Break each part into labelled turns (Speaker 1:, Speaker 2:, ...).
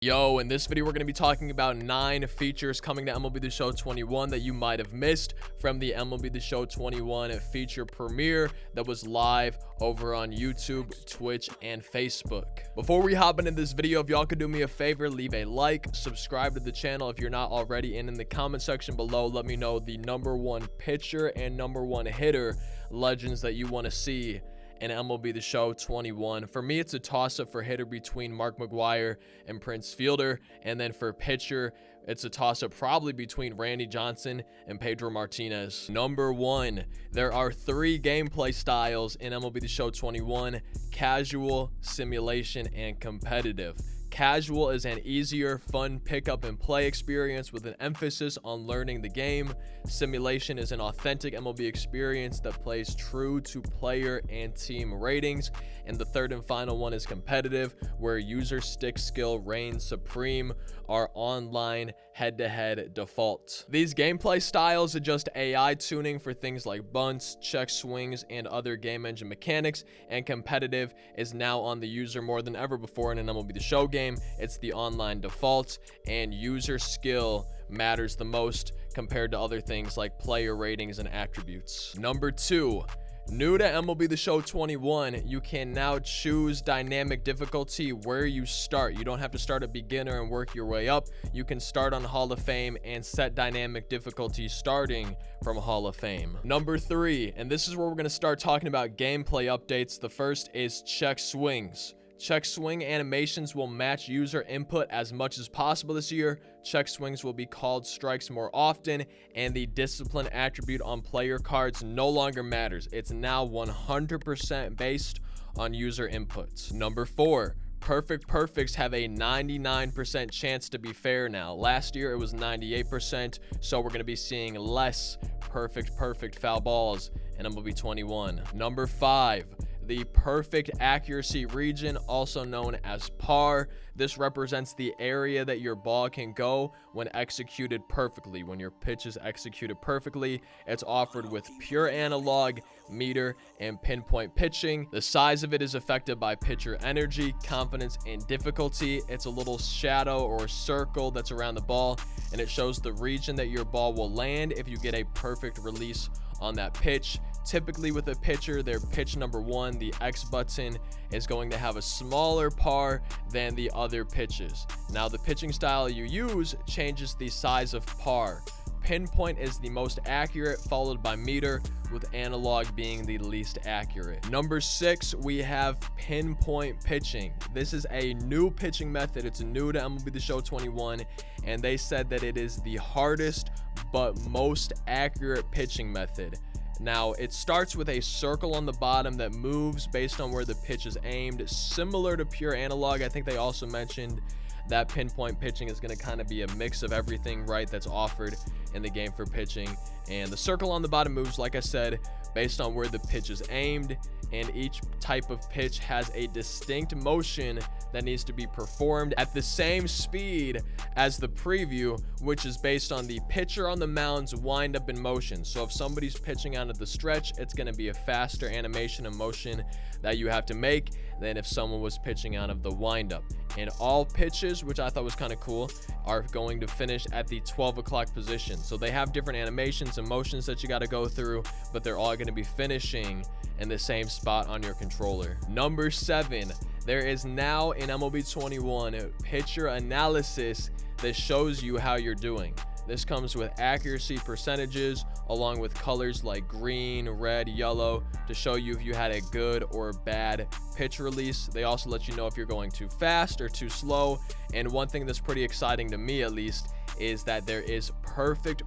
Speaker 1: Yo, in this video, we're going to be talking about 9 features coming to MLB The Show 21 that you might have missed from the MLB The Show 21 feature premiere that was live over on YouTube, Twitch, and Facebook. Before we hop into this video, if y'all could do me a favor, leave a like, subscribe to the channel if you're not already, and in the comment section below, let me know the #1 pitcher and #1 hitter legends that you want to see in MLB The Show 21. For me, it's a toss-up for hitter between Mark McGwire and Prince Fielder, and then for pitcher, it's a toss-up probably between Randy Johnson and Pedro Martinez. #1, there are 3 gameplay styles in MLB The Show 21: casual, simulation, and competitive. Casual is an easier, fun pick-up and play experience with an emphasis on learning the game. Simulation is an authentic MLB experience that plays true to player and team ratings. And the third and final one is competitive, where user stick skill reigns supreme, our online head-to-head default. These gameplay styles adjust AI tuning for things like bunts, check swings, and other game engine mechanics, and competitive is now on the user more than ever before in an MLB The Show game. It's the online default, and user skill matters the most compared to other things like player ratings and attributes. #2, new to MLB The Show 21, you can now choose dynamic difficulty where you start. You don't have to start at beginner and work your way up. You can start on Hall of Fame and set dynamic difficulty starting from Hall of Fame. #3, and this is where we're going to start talking about gameplay updates. The first is check swings. Check swing animations will match user input as much as possible this year. Check swings will be called strikes more often, and the discipline attribute on player cards no longer matters. It's now 100% based on user inputs. #4, perfect perfects have a 99% chance to be fair now. Last year it was 98%, so we're going to be seeing less perfect foul balls in MLB 21. #5, the perfect accuracy region, also known as par. This represents the area that your ball can go when executed perfectly. When your pitch is executed perfectly, it's offered with pure analog, meter, and pinpoint pitching. The size of it is affected by pitcher energy, confidence, and difficulty. It's a little shadow or circle that's around the ball, and it shows the region that your ball will land if you get a perfect release on that pitch. Typically with a pitcher, their pitch #1, the X button, is going to have a smaller par than the other pitches. Now the pitching style you use changes the size of par. Pinpoint is the most accurate, followed by meter, with analog being the least accurate. #6, we have pinpoint pitching. This is a new pitching method. It's new to MLB The Show 21, and they said that it is the hardest but most accurate pitching method. Now, it starts with a circle on the bottom that moves based on where the pitch is aimed, similar to pure analog. I think they also mentioned that pinpoint pitching is going to kind of be a mix of everything, right, that's offered in the game for pitching. And the circle on the bottom moves, like I said, based on where the pitch is aimed, and each type of pitch has a distinct motion that needs to be performed at the same speed as the preview, which is based on the pitcher on the mound's wind-up in motion. So if somebody's pitching out of the stretch, it's going to be a faster animation and motion that you have to make than if someone was pitching out of the wind-up. And all pitches, which I thought was kind of cool, are going to finish at the 12 o'clock position. So they have different animations and motions that you got to go through, but they're all going to be finishing in the same spot on your controller. #7, there is now in MLB 21 pitcher analysis that shows you how you're doing. This comes with accuracy percentages along with colors like green, red, yellow to show you if you had a good or bad pitch release. They also let you know if you're going too fast or too slow. And one thing that's pretty exciting to me, at least, is that there is perfect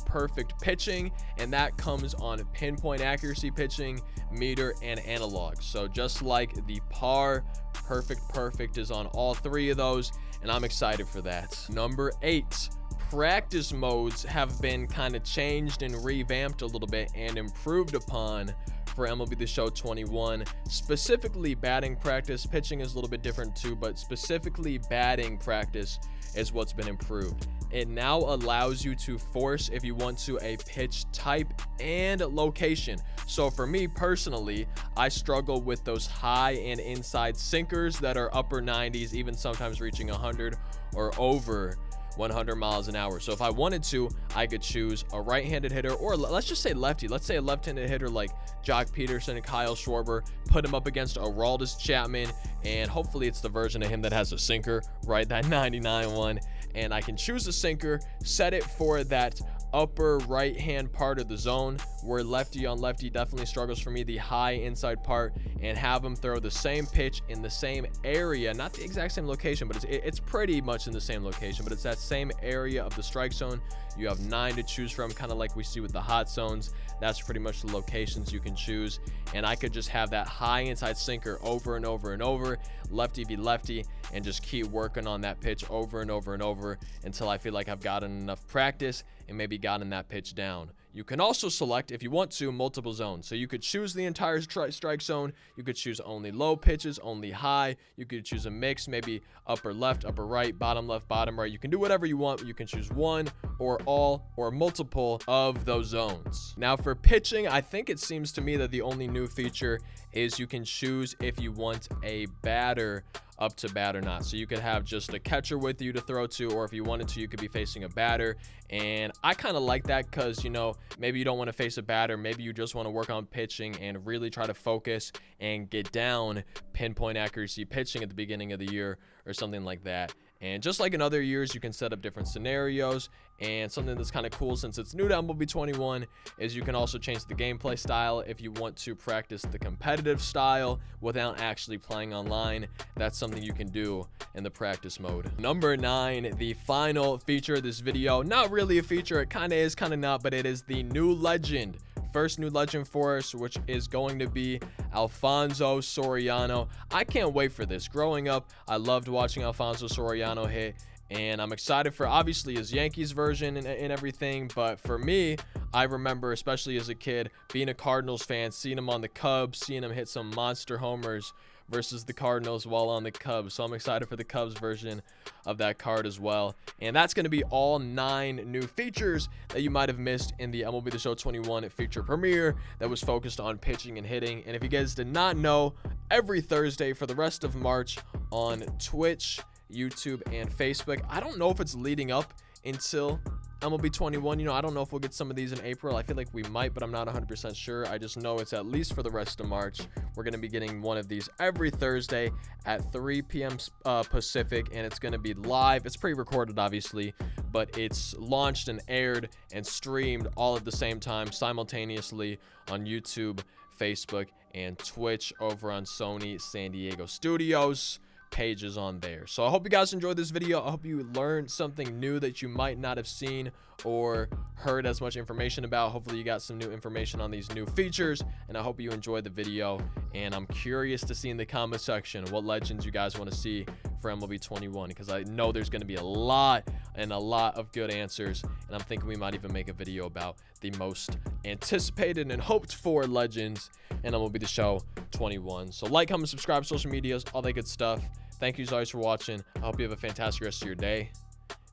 Speaker 1: pitching, and that comes on pinpoint accuracy pitching, meter, and analog. So just like the par, perfect is on all 3 of those, and I'm excited for that. #8, practice modes have been kind of changed and revamped a little bit and improved upon for MLB The Show 21, specifically batting practice. Pitching is a little bit different too, but specifically batting practice is what's been improved. it now allows you to force, if you want to, a pitch type and location. So for me personally, I struggle with those high and inside sinkers that are upper 90s, even sometimes reaching 100 or over 100 miles an hour. So if I wanted to, I could choose a right-handed hitter, or let's just say lefty. Let's say a left-handed hitter like Jock Peterson and Kyle Schwarber, put him up against Aroldis Chapman, and hopefully it's the version of him that has a sinker, right? That 99 one. And I can choose a sinker, set it for that upper right hand part of the zone where lefty on lefty definitely struggles for me, the high inside part, and have him throw the same pitch in the same area, not the exact same location, but it's pretty much in the same location, but it's that same area of the strike zone. You have 9 to choose from, kind of like we see with the hot zones. That's pretty much the locations you can choose, and I could just have that high inside sinker over and over and over, lefty v lefty, and just keep working on that pitch over and over and over until I feel like I've gotten enough practice and maybe gotten that pitch down. You can also select, if you want to, multiple zones. So you could choose the entire strike zone. You could choose only low pitches, only high. You could choose a mix, maybe upper left, upper right, bottom left, bottom right. You can do whatever you want. You can choose one or all or multiple of those zones. Now for pitching, I think it seems to me that the only new feature is you can choose if you want a batter up to bat or not. So you could have just a catcher with you to throw to, or if you wanted to, you could be facing a batter. And I kind of like that because, you know, maybe you don't want to face a batter. Maybe you just want to work on pitching and really try to focus and get down pinpoint accuracy pitching at the beginning of the year or something like that. And just like in other years, you can set up different scenarios. And something that's kind of cool since it's new to MLB 21 is you can also change the gameplay style if you want to practice the competitive style without actually playing online. That's something you can do in the practice mode. Number 9, the final feature of this video. Not really a feature, it kind of is, kind of not, but it is the new legend. First new legend for us, which is going to be Alfonso Soriano. I can't wait for this. Growing up, I loved watching Alfonso Soriano hit, and I'm excited for obviously his Yankees version and everything. But for me, I remember, especially as a kid, being a Cardinals fan, seeing him on the Cubs, seeing him hit some monster homers versus the Cardinals while on the Cubs. So I'm excited for the Cubs version of that card as well. And that's going to be all 9 new features that you might have missed in the MLB The Show 21 feature premiere that was focused on pitching and hitting. And if you guys did not know, every Thursday for the rest of March on Twitch, YouTube, and Facebook. I don't know if it's leading up until MLB 21. You know, I don't know if we'll get some of these in April. I feel like we might, but I'm not 100% sure. I just know it's at least for the rest of March. We're going to be getting one of these every Thursday at 3 p.m. Pacific, and it's going to be live. It's pre-recorded, obviously, but it's launched and aired and streamed all at the same time simultaneously on YouTube, Facebook, and Twitch over on Sony San Diego Studios pages on there. So I hope you guys enjoyed this video. I hope you learned something new that you might not have seen or heard as much information about. Hopefully you got some new information on these new features, and I hope you enjoyed the video. And I'm curious to see in the comment section what legends you guys want to see for MLB 21, because I know there's going to be a lot of good answers, and I'm thinking we might even make a video about the most anticipated and hoped for legends in MLB The Show 21. So like, comment, subscribe, social medias, all that good stuff. Thank you guys for watching. I hope you have a fantastic rest of your day,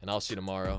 Speaker 1: and I'll see you tomorrow.